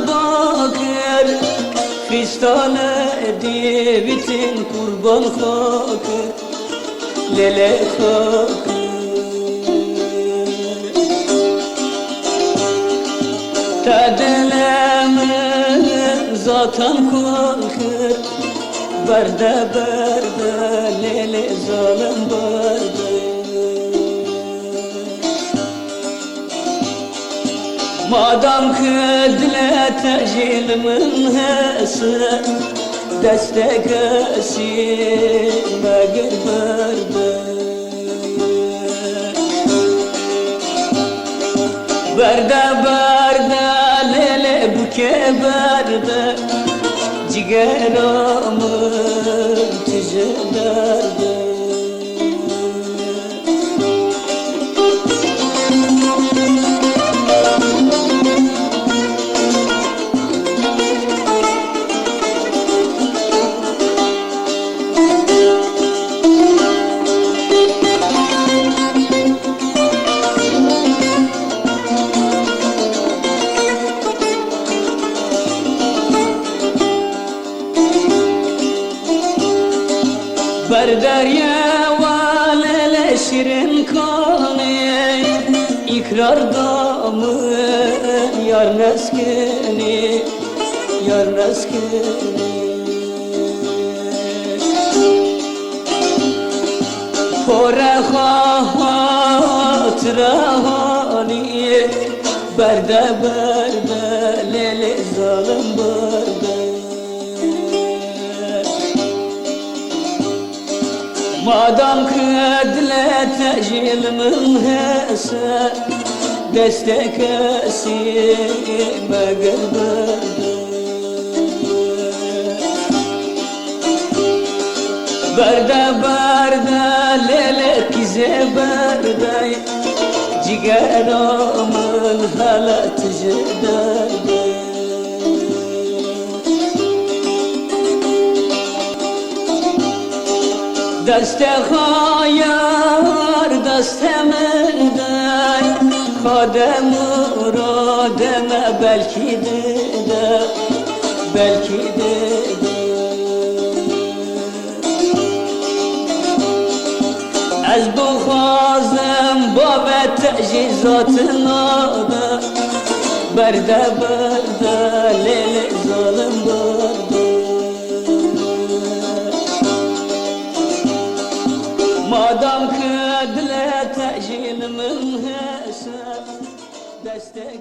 bakır Kristane divitin kurban hakır Lele hakır Tadeleme zaten korkır Berde berde lele zalim berde Madam kıdle tecilmin hesi Destek esime gir berde Berde berde lele buke berde Cigeramın tüzü derde Berderye valele şirin kani İkrarda mı yar neskini Yar neskini Kore hatıra hani Berde berde lele zalim berde Madam kıdle tecilmin hese Destek esime gel berde Berde berde lele kize berde Cigeramın hala tüzü derde Deste hayar deste menden Kadem murademe belki de Belki de Ez bu hazım babet tecizatına da Berde berde lele zalim berde Madam kıdle tecilmin hesap Destek